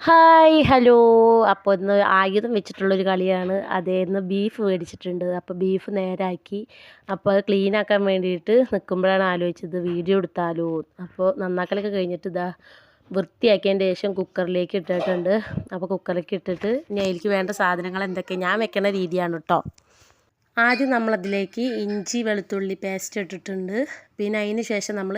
Hi hello. അപ്പോൾ ഇന്ന് ആയുധം വെച്ചിട്ടുള്ളൊരു കളിയാണ്. അതേന്ന് ബീഫ് മേടിച്ചിട്ടുണ്ട്. അപ്പോൾ ബീഫ് നേരാക്കി. അപ്പോൾ അത് ക്ലീനാക്കാൻ വേണ്ടിയിട്ട് നിൽക്കുമ്പോഴാണ് ആലോചിച്ചത് വീഡിയോ എടുത്താലോ. അപ്പോൾ നന്നാക്കലൊക്കെ കഴിഞ്ഞിട്ട് ഇതാ വൃത്തിയാക്കിയതിൻ്റെ ശേഷം കുക്കറിലേക്ക് ഇട്ടിട്ടുണ്ട്. അപ്പോൾ കുക്കറിലേക്ക് ഇട്ടിട്ട് ഇനി അതിലേക്ക് വേണ്ട സാധനങ്ങൾ എന്തൊക്കെയാണ് ഞാൻ വെക്കുന്ന രീതിയാണ് കേട്ടോ. ആദ്യം നമ്മളതിലേക്ക് ഇഞ്ചി വെളുത്തുള്ളി പേസ്റ്റ് ഇട്ടിട്ടുണ്ട്. പിന്നെ അതിന് ശേഷം നമ്മൾ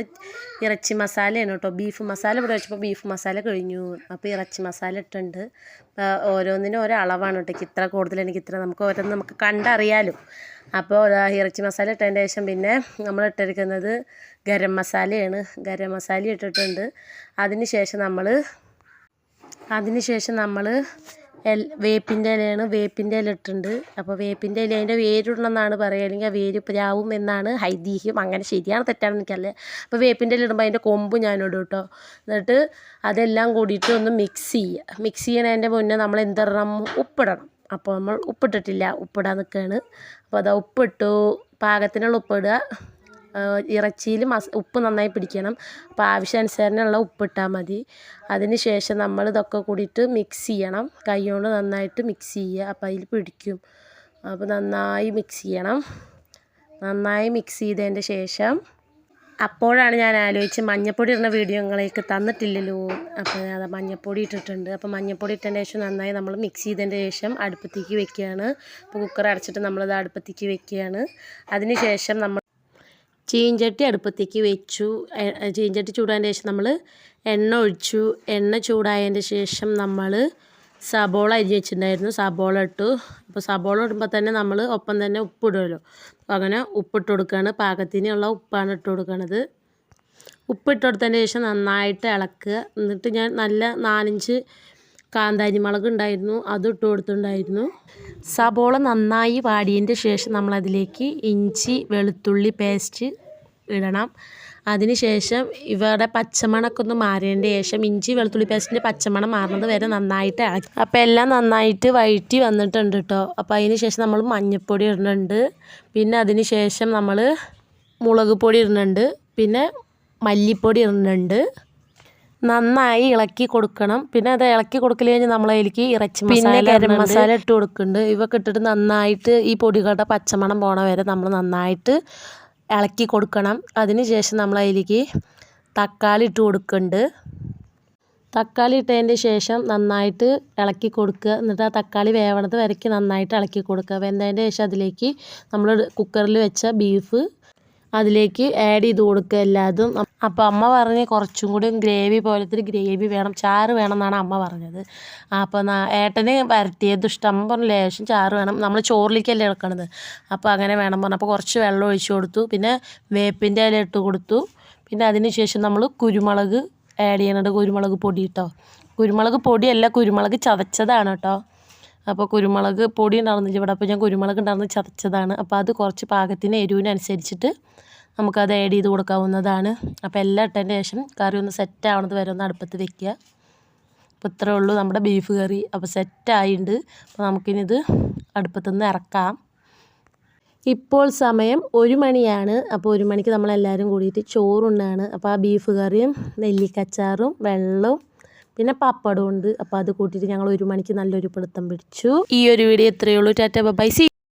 ഇറച്ചി മസാലയാണ് കേട്ടോ. ബീഫ് മസാല ഇവിടെ വെച്ചപ്പോൾ ബീഫ് മസാല കഴിഞ്ഞു. അപ്പോൾ ഇറച്ചി മസാല ഇട്ടുണ്ട്. ഓരോന്നിനും ഓരോ അളവാണ് കേട്ടോ. എനിക്ക് ഇത്ര കൂടുതൽ എനിക്ക് ഇത്ര നമുക്ക് കണ്ടറിയാലോ. അപ്പോൾ ഇറച്ചി മസാല ഇട്ടതിന് ശേഷം പിന്നെ നമ്മൾ ഇട്ടിരിക്കുന്നത് ഗരം മസാലയാണ്. ഗരം മസാല ഇട്ടിട്ടുണ്ട്. അതിന് ശേഷം നമ്മൾ വേപ്പിൻ്റെ ഇലയാണ്. വേപ്പിൻ്റെ ഇല ഇട്ടിട്ടുണ്ട്. അപ്പോൾ വേപ്പിൻ്റെ ഇല അതിൻ്റെ വേരിടണമെന്നാണ് പറയുക, അല്ലെങ്കിൽ ആ വേര് പ്രാവും എന്നാണ് ഐതിഹ്യം. അങ്ങനെ ശരിയാണ് തെറ്റാണെന്ന് എനിക്കറിയില്ല. അപ്പോൾ വേപ്പിൻ്റെ ഇല ഇടുമ്പോൾ അതിൻ്റെ കൊമ്പ് ഞാനിടും കേട്ടോ. എന്നിട്ട് അതെല്ലാം കൂടിയിട്ട് ഒന്ന് മിക്സ് ചെയ്യുക. മിക്സ് ചെയ്യണതിൻ്റെ മുന്നേ നമ്മൾ എന്തിടണം? ഉപ്പിടണം. അപ്പോൾ നമ്മൾ ഉപ്പിട്ടിട്ടില്ല, ഉപ്പിടാൻ നിൽക്കുകയാണ്. അപ്പോൾ അതാ ഉപ്പിട്ടു. പാകത്തിനുള്ള ഉപ്പിടുക. ഇറച്ചിയിൽ ഉപ്പ് നന്നായി പിടിക്കണം. അപ്പോൾ ആവശ്യാനുസരണമുള്ള ഉപ്പിട്ടാൽ മതി. അതിന് ശേഷം നമ്മൾ ഇതൊക്കെ കൂടിയിട്ട് മിക്സ് ചെയ്യണം. കൈ കൊണ്ട് നന്നായിട്ട് മിക്സ് ചെയ്യുക. അപ്പോൾ അതിൽ പിടിക്കും. അപ്പോൾ നന്നായി മിക്സ് ചെയ്യണം. നന്നായി മിക്സ് ചെയ്തതിൻ്റെ ശേഷം അപ്പോഴാണ് ഞാൻ ആലോചിച്ച് മഞ്ഞൾപ്പൊടി ഇടുന്ന വീഡിയോ നിങ്ങളേക്ക് തന്നിട്ടില്ലല്ലോ. അപ്പോൾ ഞാൻ മഞ്ഞൾപ്പൊടി ഇട്ടിട്ടുണ്ട്. അപ്പോൾ മഞ്ഞൾപ്പൊടി ഇട്ടതിൻ്റെ ശേഷം നന്നായി നമ്മൾ മിക്സ് ചെയ്തതിൻ്റെ ശേഷം അടുപ്പത്തേക്ക് വെക്കുകയാണ്. അപ്പോൾ കുക്കർ അടച്ചിട്ട് നമ്മളത് അടുപ്പത്തേക്ക് വെക്കുകയാണ്. അതിന് ശേഷം നമ്മൾ ചീഞ്ചട്ടി അടുപ്പത്തേക്ക് വെച്ചു. ചീഞ്ചട്ടി ചൂടായതിന് ശേഷം നമ്മൾ എണ്ണ ഒഴിച്ചു. എണ്ണ ചൂടായതിൻ്റെ ശേഷം നമ്മൾ സബോള അരിഞ്ഞ് വെച്ചിട്ടുണ്ടായിരുന്നു. സബോള ഇട്ടു. അപ്പോൾ സബോള ഇടുമ്പോൾ തന്നെ നമ്മൾ ഒപ്പം തന്നെ ഉപ്പിടുമല്ലോ. അപ്പോൾ അങ്ങനെ ഉപ്പിട്ട് കൊടുക്കുകയാണ്. പാകത്തിനുള്ള ഉപ്പാണ് ഇട്ട് കൊടുക്കുന്നത്. ഉപ്പിട്ട് കൊടുത്തതിന് ശേഷം നന്നായിട്ട് ഇളക്കുക. എന്നിട്ട് ഞാൻ നല്ല 4-5 കാന്താരി മുളക് ഉണ്ടായിരുന്നു, അത് ഇട്ട് കൊടുത്തിട്ടുണ്ടായിരുന്നു. സബോള നന്നായി വാടിയതിൻ്റെ ശേഷം നമ്മളതിലേക്ക് ഇഞ്ചി വെളുത്തുള്ളി പേസ്റ്റ് ഇടണം. അതിന് ശേഷം ഇവരുടെ പച്ചമണമൊക്കെ ഒന്ന് മാറിയതിൻ്റെ ശേഷം ഇഞ്ചി വെളുത്തുള്ളി പേസ്റ്റിൻ്റെ പച്ചമണം മാറുന്നത് വരെ നന്നായിട്ട് ഇളക്കി. അപ്പോൾ എല്ലാം നന്നായിട്ട് വഴറ്റി വന്നിട്ടുണ്ട് കേട്ടോ. അപ്പോൾ അതിന് ശേഷം നമ്മൾ മഞ്ഞൾപ്പൊടി ഇടുന്നുണ്ട്. പിന്നെ അതിന് ശേഷം നമ്മൾ മുളക് പൊടി ഇടുന്നുണ്ട്. പിന്നെ മല്ലിപ്പൊടി ഇടുന്നുണ്ട്. നന്നായി ഇളക്കി കൊടുക്കണം. പിന്നെ അത് ഇളക്കി കൊടുക്കൽ കഴിഞ്ഞ് നമ്മളതിലേക്ക് ഇറച്ചി പിന്നെ ഗരം മസാല ഇട്ട് കൊടുക്കുന്നുണ്ട്. ഇവയൊക്കെ ഇട്ടിട്ട് നന്നായിട്ട് ഈ പൊടികളുടെ പച്ചമണം പോണ വരെ നമ്മൾ നന്നായിട്ട് ഇളക്കി കൊടുക്കണം. അതിന് ശേഷം നമ്മളതിലേക്ക് തക്കാളി ഇട്ട് കൊടുക്കുന്നുണ്ട്. തക്കാളി ഇട്ടതിൻ്റെ ശേഷം നന്നായിട്ട് ഇളക്കി കൊടുക്കുക. എന്നിട്ട് ആ തക്കാളി വേവണത് വരയ്ക്ക് നന്നായിട്ട് ഇളക്കി കൊടുക്കുക. വെന്തതിൻ്റെ ശേഷം അതിലേക്ക് നമ്മൾ കുക്കറിൽ വെച്ച ബീഫ് അതിലേക്ക് ആഡ് ചെയ്ത് കൊടുക്കുക എല്ലാതും. അപ്പോൾ അമ്മ പറഞ്ഞ് കുറച്ചും കൂടി ഗ്രേവി പോലത്തെ ഗ്രേവി വേണം, ചാറ് വേണം എന്നാണ് അമ്മ പറഞ്ഞത്. അപ്പോൾ ഏട്ടന് വരട്ടിയത് ഇഷ്ടം. അമ്മ പറഞ്ഞു ലേശം ചാറ് വേണം, നമ്മൾ ചോറിലേക്കല്ലേ ഇളക്കണത്, അപ്പോൾ അങ്ങനെ വേണം പറഞ്ഞു. അപ്പോൾ കുറച്ച് വെള്ളം ഒഴിച്ച് കൊടുത്തു. പിന്നെ വേപ്പിൻ്റെ ഇല ഇട്ട് കൊടുത്തു. പിന്നെ അതിന് ശേഷം നമ്മൾ കുരുമുളക് ആഡ് ചെയ്യണത്. കുരുമുളക് പൊടി കേട്ടോ. കുരുമുളക് പൊടിയല്ല, കുരുമുളക് ചതച്ചതാണ് കേട്ടോ. അപ്പോൾ കുരുമുളക് പൊടി ഉണ്ടായിരുന്നില്ല ഇവിടെ, അപ്പോൾ ഞാൻ കുരുമുളക് ഉണ്ടായിരുന്ന ചതച്ചതാണ്. അപ്പോൾ അത് കുറച്ച് പാകത്തിന് എരിവിനനുസരിച്ചിട്ട് നമുക്കത് ആഡ് ചെയ്ത് കൊടുക്കാവുന്നതാണ്. അപ്പോൾ എല്ലാം ഇട്ടതിൻ്റെ ശേഷം കറി ഒന്ന് സെറ്റ് ആവണത് വരെ ഒന്ന് അടുപ്പത്ത് വെക്കുക. അപ്പോൾ ഇത്രയേ ഉള്ളൂ നമ്മുടെ ബീഫ് കറി. അപ്പോൾ സെറ്റായിട്ടുണ്ട്. അപ്പോൾ നമുക്കിനിത് അടുപ്പത്തുനിന്ന് ഇറക്കാം. ഇപ്പോൾ സമയം 1 മണിയാണ്. അപ്പോൾ 1 മണിക്ക് നമ്മളെല്ലാവരും കൂടിയിട്ട് ചോറുണ്ണാണ്. അപ്പോൾ ആ ബീഫ് കറിയും നെല്ലിക്കച്ചാറും വെള്ളവും പിന്നെ പപ്പടവും ഉണ്ട്. അപ്പോൾ അത് കൂട്ടിയിട്ട് ഞങ്ങൾ 1 മണിക്ക് നല്ലൊരു പിടുത്തം പിടിച്ചു. ഈ ഒരു വീഡിയോ ഇത്രയേ ഉള്ളൂ. ടാറ്റ ബൈ.